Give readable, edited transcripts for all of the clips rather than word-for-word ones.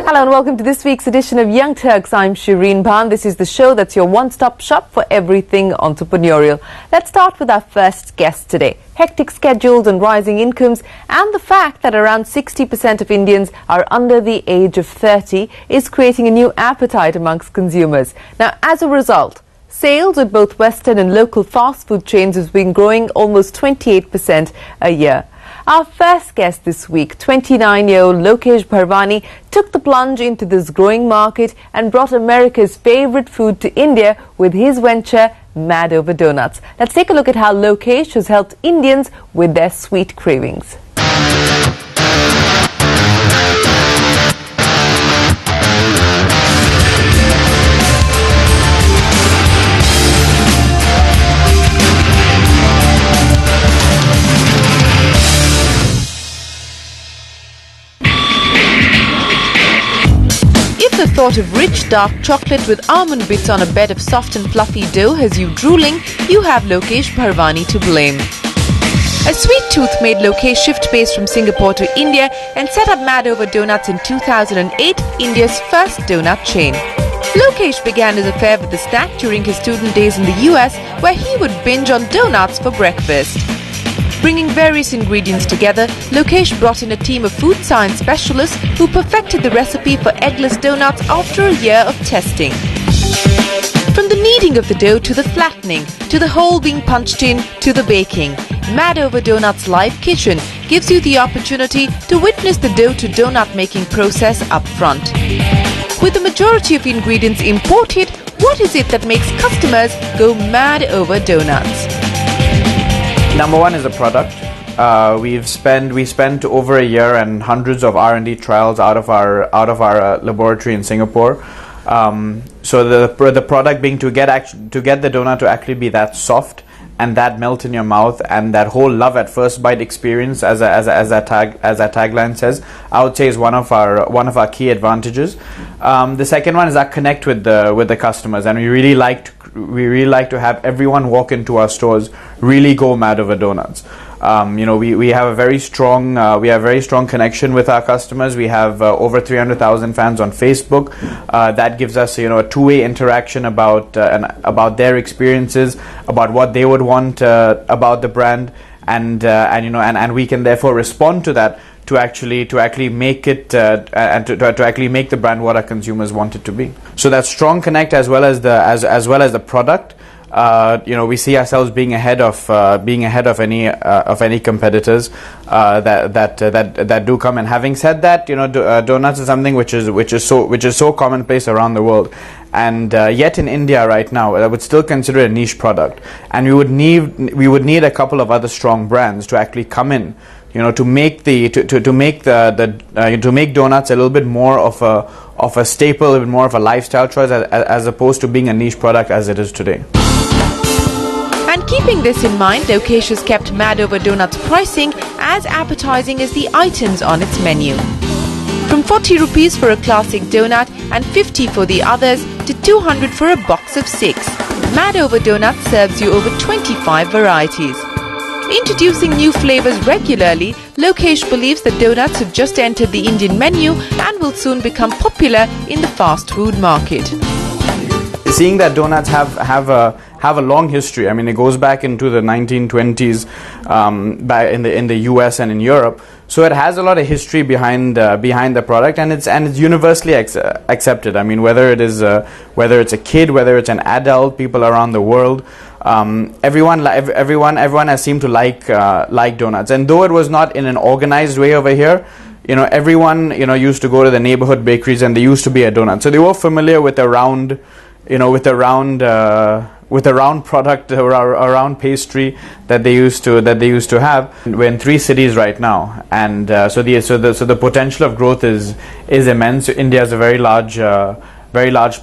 Hello and welcome to this week's edition of Young Turks. I'm Shireen Bhan. This is the show that's your one-stop shop for everything entrepreneurial. Let's start with our first guest today. Hectic schedules and rising incomes and the fact that around 60% of Indians are under the age of 30 is creating a new appetite amongst consumers. Now, as a result, sales with both Western and local fast food chains has been growing almost 28% a year. Our first guest this week, 29-year-old Lokesh Bharwani, took the plunge into this growing market and brought America's favorite food to India with his venture, Mad Over Donuts. Let's take a look at how Lokesh has helped Indians with their sweet cravings. The thought of rich dark chocolate with almond bits on a bed of soft and fluffy dough has you drooling, you have Lokesh Bharwani to blame. A sweet tooth made Lokesh shift base from Singapore to India and set up Mad Over Donuts in 2008, India's first donut chain. Lokesh began his affair with the snack during his student days in the US, where he would binge on donuts for breakfast. Bringing various ingredients together, Lokesh brought in a team of food science specialists who perfected the recipe for eggless donuts after a year of testing. From the kneading of the dough to the flattening, to the hole being punched in, to the baking, Mad Over Donuts Live Kitchen gives you the opportunity to witness the dough to donut making process up front. With the majority of ingredients imported, what is it that makes customers go mad over donuts? Number one is the product. We spent over a year and hundreds of R&D trials out of our laboratory in Singapore. So the product being to get the donut to actually be that soft and that melt in your mouth and that whole love at first bite experience, as that tagline says, I would say is one of our key advantages. The second one is that connect with the customers, and we really like to have everyone walk into our stores really go mad over donuts. We have a very strong connection with our customers. We have over 300,000 fans on Facebook. That gives us a two-way interaction about their experiences, about what they would want about the brand, and we can therefore respond to that to actually make it and to actually make the brand what our consumers want it to be. So that strong connect as well as the product. We see ourselves being ahead of any competitors that do come. And having said that, donuts is something which is so commonplace around the world, and yet in India right now, I would still consider it a niche product, and we would need a couple of other strong brands to actually come in, to make donuts a little bit more of a staple, a little bit more of a lifestyle choice, as opposed to being a niche product as it is today. And keeping this in mind, Lokesh has kept Mad Over Donuts pricing as appetizing as the items on its menu. From 40 rupees for a classic donut and 50 for the others to 200 for a box of 6, Mad Over Donuts serves you over 25 varieties. Introducing new flavors regularly, Lokesh believes that donuts have just entered the Indian menu and will soon become popular in the fast food market. Seeing that donuts have a long history. I mean, it goes back into the 1920s back in the US and in Europe. So it has a lot of history behind the product, and it's universally accepted. I mean, whether it's a kid, whether it's an adult, people around the world, everyone has seemed to like donuts. And though it was not in an organized way over here, everyone used to go to the neighborhood bakeries and there used to be a donut. So they were familiar with a round product or a round pastry that they used to have. We're in 3 cities right now, and so the potential of growth is immense. India is a very large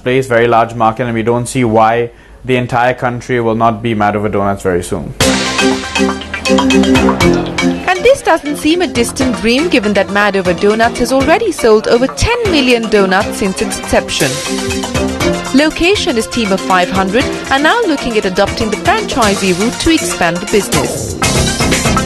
place, very large market, and we don't see why the entire country will not be mad over donuts very soon. And this doesn't seem a distant dream, given that Mad Over Donuts has already sold over 10 million donuts since its inception. Lokesh and his team of 500 are now looking at adopting the franchisee route to expand the business.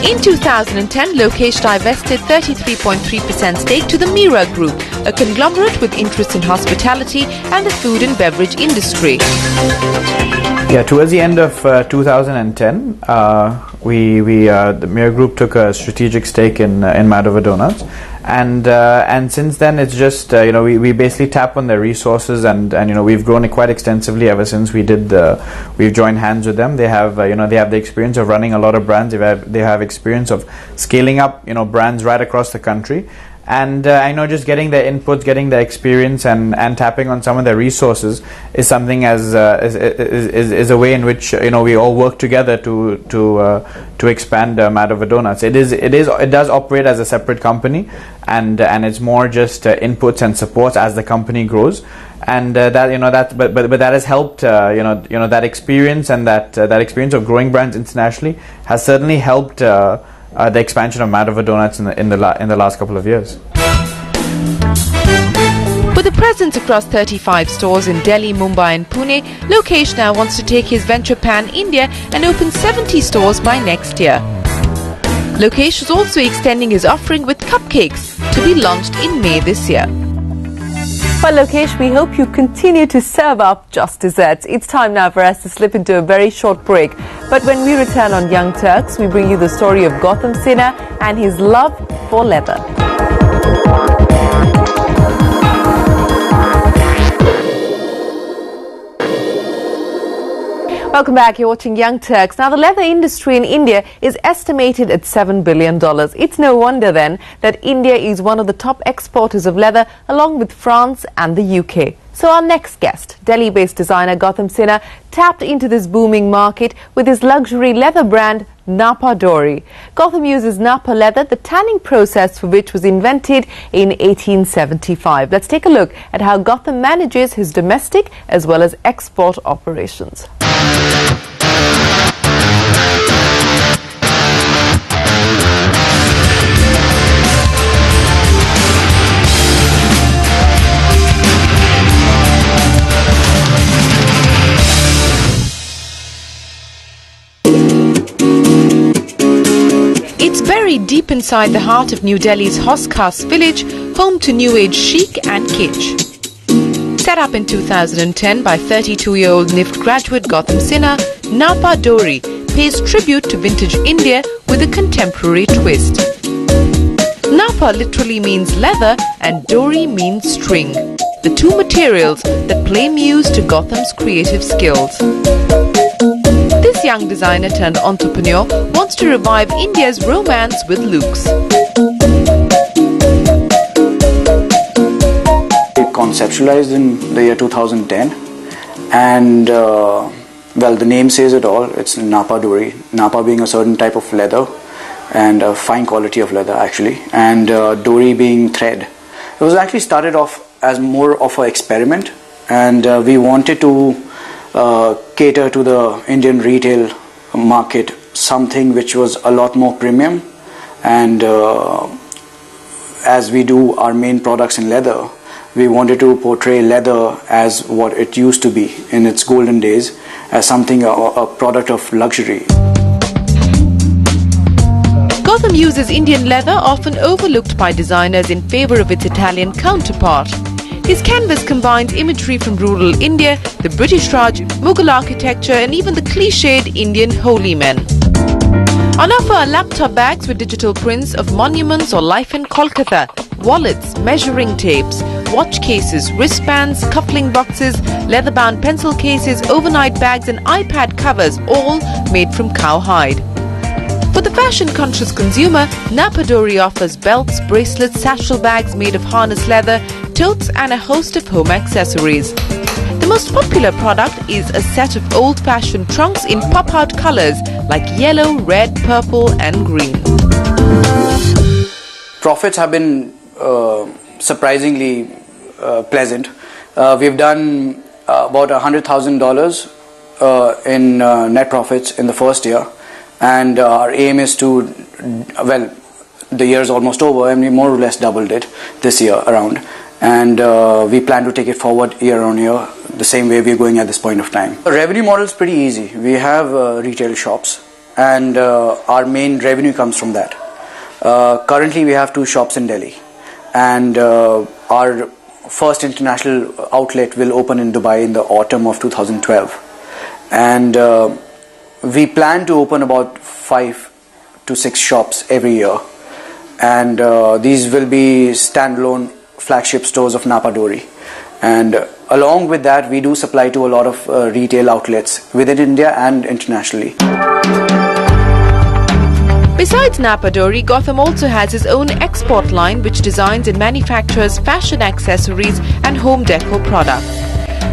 In 2010, Lokesh divested 33.3% stake to the Mira Group, a conglomerate with interests in hospitality and the food and beverage industry. Yeah, towards the end of 2010, the Mira Group took a strategic stake in Madhava Donuts, and since then it's just we basically tap on their resources, and we've grown it quite extensively ever since we've joined hands with them. They have they have the experience of running a lot of brands. They have experience of scaling up brands right across the country. And I know just getting their inputs, getting their experience, and tapping on some of their resources is something is a way in which we all work together to expand Madhava Donuts. It does operate as a separate company, and it's more just inputs and supports as the company grows, and but that has helped that experience, and that experience of growing brands internationally has certainly helped. The expansion of Madhava Donuts in the last couple of years. With a presence across 35 stores in Delhi, Mumbai and Pune, Lokesh now wants to take his venture pan-India and open 70 stores by next year. Lokesh is also extending his offering with cupcakes to be launched in May this year. Well, Lokesh, we hope you continue to serve up just desserts. It's time now for us to slip into a very short break. But when we return on Young Turks, we bring you the story of Gautam Sinha and his love for leather. Welcome back. You're watching Young Turks. Now, the leather industry in India is estimated at $7 billion. It's no wonder then that India is one of the top exporters of leather, along with France and the UK. So our next guest, Delhi-based designer Gautam Sinha, tapped into this booming market with his luxury leather brand Napa Dori. Gautam uses Napa leather, the tanning process for which was invented in 1875. Let's take a look at how Gautam manages his domestic as well as export operations. It's buried deep inside the heart of New Delhi's Hoskas village, home to new age chic and kitsch. Set up in 2010 by 32-year-old NIFT graduate Gautam Sinha, Napa Dori pays tribute to vintage India with a contemporary twist. Napa literally means leather and Dori means string, the two materials that play muse to Gautam's creative skills. This young designer turned entrepreneur wants to revive India's romance with looks. Conceptualized in the year 2010, and well, the name says it all. It's Napa Dori, Napa being a certain type of leather and a fine quality of leather actually, and Dori being thread. It was actually started off as more of an experiment, and we wanted to cater to the Indian retail market, something which was a lot more premium, and as we do our main products in leather, we wanted to portray leather as what it used to be in its golden days, as something, a product of luxury. Gautam uses Indian leather, often overlooked by designers, in favor of its Italian counterpart. His canvas combines imagery from rural India, the British Raj, Mughal architecture and even the cliched Indian holy men. On offer are laptop bags with digital prints of monuments or life in Kolkata, wallets, measuring tapes, watch cases, wristbands, cuffling boxes, leather-bound pencil cases, overnight bags and iPad covers, all made from cowhide. For the fashion-conscious consumer, Napa Dori offers belts, bracelets, satchel bags made of harness leather, totes and a host of home accessories. The most popular product is a set of old-fashioned trunks in pop-out colors like yellow, red, purple and green. Profits have been surprisingly pleasant. We've done about $100,000 in net profits in the first year, and our aim is to, well, the year is almost over and we more or less doubled it this year around, and we plan to take it forward year on year, the same way we're going at this point of time. The revenue model is pretty easy. We have retail shops, and our main revenue comes from that. Currently we have 2 shops in Delhi, and our first international outlet will open in Dubai in the autumn of 2012, and we plan to open about 5 to 6 shops every year, and these will be standalone flagship stores of Napa Dori, and along with that we do supply to a lot of retail outlets within India and internationally. Besides Napa Dori, Gotham also has his own export line which designs and manufactures fashion accessories and home decor products.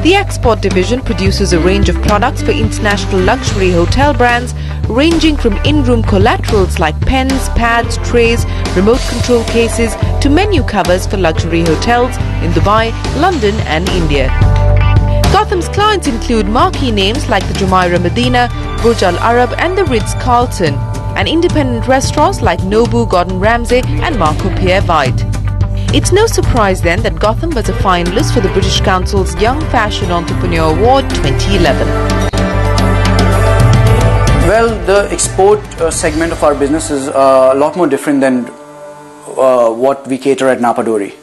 The export division produces a range of products for international luxury hotel brands, ranging from in-room collaterals like pens, pads, trays, remote control cases to menu covers for luxury hotels in Dubai, London and India. Gotham's clients include marquee names like the Jumeirah Medina, Burj Al Arab and the Ritz-Carlton, and independent restaurants like Nobu, Gordon Ramsay and Marco Pierre White. It's no surprise then that Gotham was a finalist for the British Council's Young Fashion Entrepreneur Award 2011. Well, the export segment of our business is a lot more different than what we cater at Napa Dori.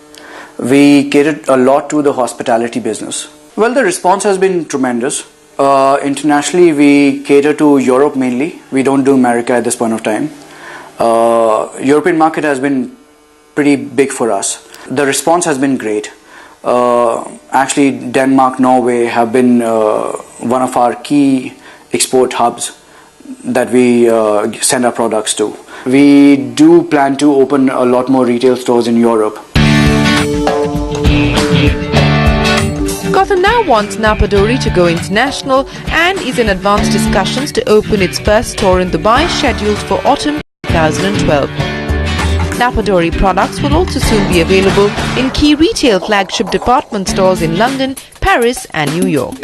We cater a lot to the hospitality business. Well, the response has been tremendous. Internationally, we cater to Europe mainly. We don't do America at this point of time. European market has been pretty big for us. The response has been great. Actually, Denmark, Norway have been one of our key export hubs that we send our products to. We do plan to open a lot more retail stores in Europe. Gotham now wants Napa Dori to go international and is in advanced discussions to open its first store in Dubai, scheduled for autumn 2012. Napa Dori products will also soon be available in key retail flagship department stores in London, Paris and New York.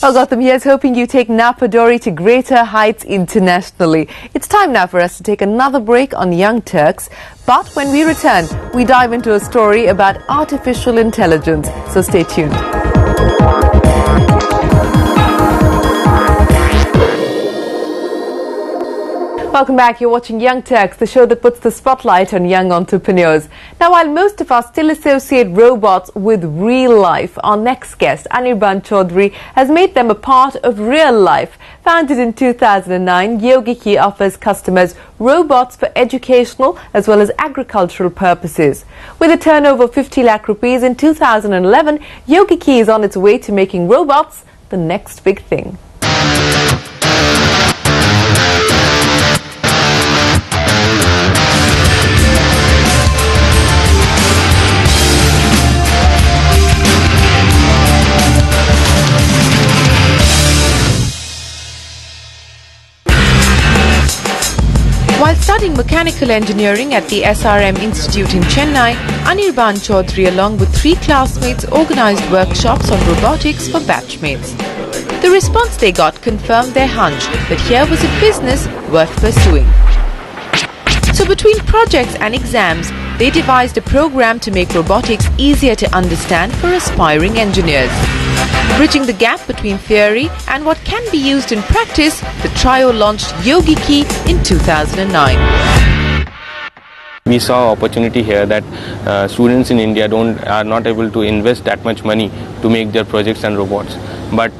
Well, Gotham, here's hoping you take Napa Dori to greater heights internationally. It's time now for us to take another break on Young Turks. But when we return, we dive into a story about artificial intelligence. So stay tuned. Welcome back. You're watching Young Turks, the show that puts the spotlight on young entrepreneurs. Now, while most of us still associate robots with real life, our next guest, Anirban Chaudhary, has made them a part of real life. Founded in 2009, YogiKey offers customers robots for educational as well as agricultural purposes. With a turnover of 50 lakh rupees in 2011, YogiKey is on its way to making robots the next big thing. While studying mechanical engineering at the SRM Institute in Chennai, Anirban Chaudhary along with 3 classmates organized workshops on robotics for batchmates. The response they got confirmed their hunch that here was a business worth pursuing. So between projects and exams, they devised a program to make robotics easier to understand for aspiring engineers. Bridging the gap between theory and what can be used in practice, the trio launched YogiKey in 2009. We saw opportunity here that students in India are not able to invest that much money to make their projects and robots, but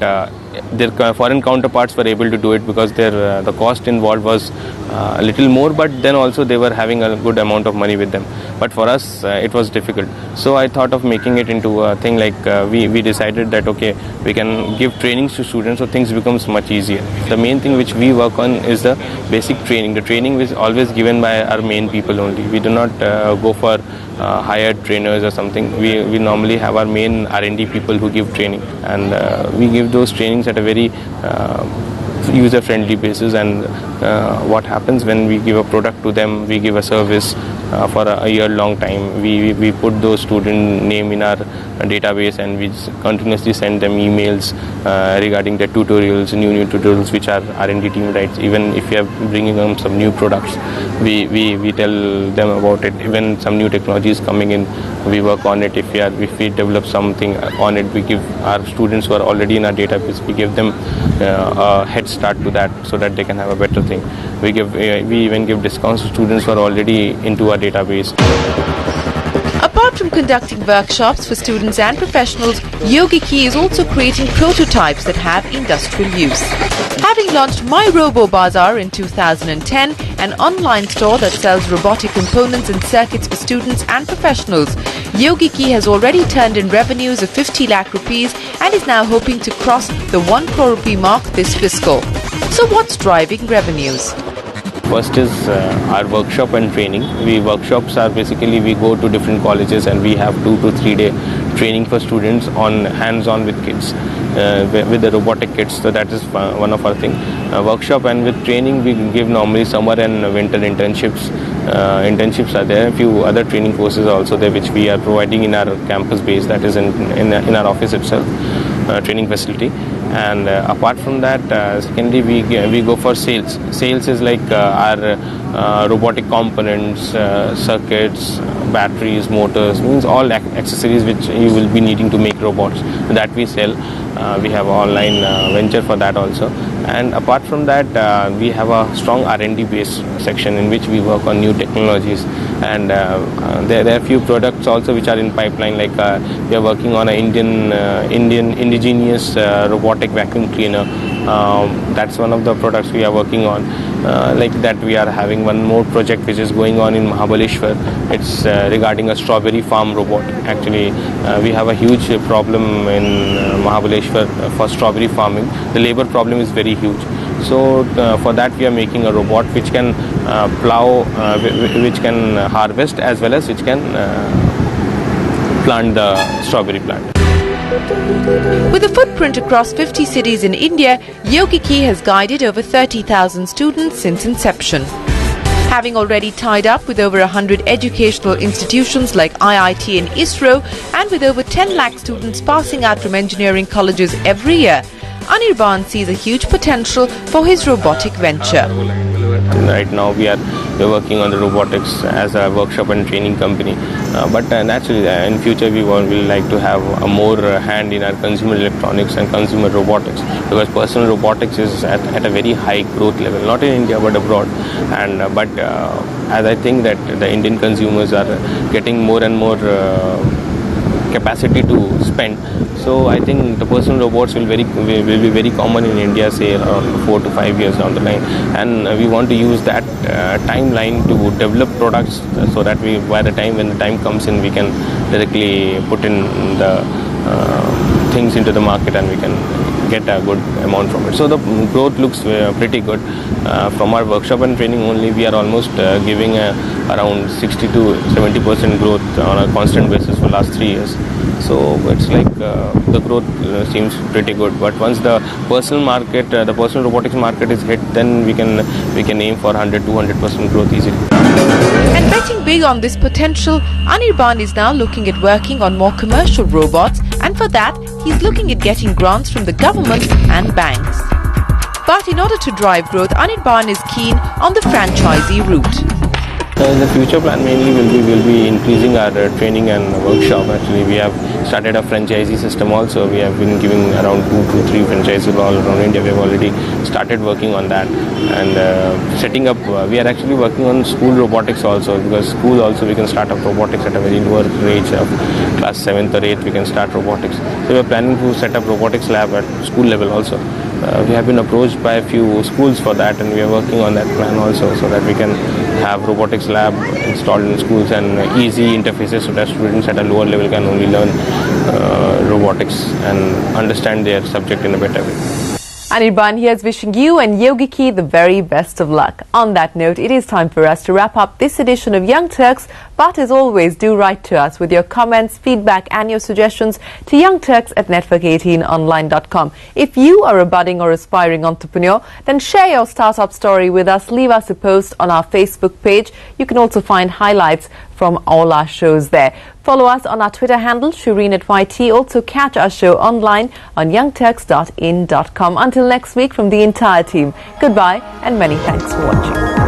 their foreign counterparts were able to do it because the cost involved was a little more, but then also they were having a good amount of money with them. But for us, it was difficult. So I thought of making it into a thing like we decided that okay, we can give trainings to students so things becomes much easier. The main thing which we work on is the basic training. The training is always given by our main people only. We do not go for hired trainers or something. We normally have our main R&D people who give training, and we give those trainings at a very user-friendly basis. And what happens when we give a product to them, we give a service, for a year-long time. We put those student name in our database, and we continuously send them emails regarding the tutorials, new tutorials which our R&D team writes. Even if we are bringing them some new products, we tell them about it. Even some new technology is coming in, we work on it. If we develop something on it, we give our students who are already in our database, we give them a head start to that, so that they can have a better thing. We even give discounts to students who are already into our database. Apart from conducting workshops for students and professionals, YogiKey is also creating prototypes that have industrial use. Having launched My Robo Bazaar in 2010, an online store that sells robotic components and circuits for students and professionals, YogiKey has already turned in revenues of 50 lakh rupees and is now hoping to cross the 1 crore rupee mark this fiscal. So what's driving revenues? First is our workshop and training. Workshops are basically, we go to different colleges and we have 2 to 3 day training for students on hands-on with kids, with the robotic kits. So that is one of our thing. Workshop and with training, we give normally summer and winter internships. Internships are there. A few other training courses are also there, which we are providing in our campus base, that is in our office itself, training facility. And apart from that, secondly, we go for sales. Sales is like our robotic components, circuits, batteries, motors, means all accessories which you will be needing to make robots, that we sell. We have an online venture for that also. And apart from that, we have a strong R&D based section in which we work on new technologies. And there are a few products also which are in pipeline, like we are working on an Indian indigenous robotic vacuum cleaner. That's one of the products we are working on. Like that, we are having one more project which is going on in Mahabaleshwar. It's regarding a strawberry farm robot. Actually, we have a huge problem in Mahabaleshwar for strawberry farming. The labor problem is very huge. So for that, we are making a robot which can plow, which can harvest, as well as which can plant the strawberry plant. With a footprint across 50 cities in India, YogiKey has guided over 30,000 students since inception. Having already tied up with over 100 educational institutions like IIT and ISRO, and with over 10 lakh students passing out from engineering colleges every year, Anirban sees a huge potential for his robotic venture. Right now we're working on the robotics as a workshop and training company, but naturally in future we will like to have a more hand in our consumer electronics and consumer robotics, because personal robotics is at a very high growth level, not in India but abroad. And as I think that the Indian consumers are getting more and more capacity to spend, so I think the personal robots will be very common in India, say around 4 to 5 years down the line, and we want to use that timeline to develop products, so that by the time when the time comes in, we can directly put in the things into the market and we can get a good amount from it. So the growth looks pretty good. From our workshop and training only, we are almost giving around 60 to 70% growth on a constant basis for last 3 years. So it's like the growth seems pretty good. But once the personal market, the personal robotics market is hit, then we can aim for 100-200% growth easily. And betting big on this potential, Anirban is now looking at working on more commercial robots, and for that, he's looking at getting grants from the government and banks. But in order to drive growth, Anirban is keen on the franchisee route. The future plan mainly will be increasing our training and workshop. Actually, we have started a franchisee system also. We have been giving around 2 to 3 franchises all around India. We have already started working on that, and setting up. We are actually working on school robotics also, because school also we can start up robotics at a very lower age of class 7th or 8th. We can start robotics. So we are planning to set up robotics lab at school level also. We have been approached by a few schools for that, and we are working on that plan also, so that we can have robotics lab installed in schools and easy interfaces, so that students at a lower level can only learn robotics and understand their subject in a better way. Anirban here is wishing you and YogiKey the very best of luck. On that note, it is time for us to wrap up this edition of Young Turks. But as always, do write to us with your comments, feedback and your suggestions to youngturks@network18online.com. If you are a budding or aspiring entrepreneur, then share your startup story with us. Leave us a post on our Facebook page. You can also find highlights from all our shows there. Follow us on our Twitter handle, Shireen@YT. Also catch our show online on youngturks.in.com. Until next week, from the entire team, goodbye and many thanks for watching.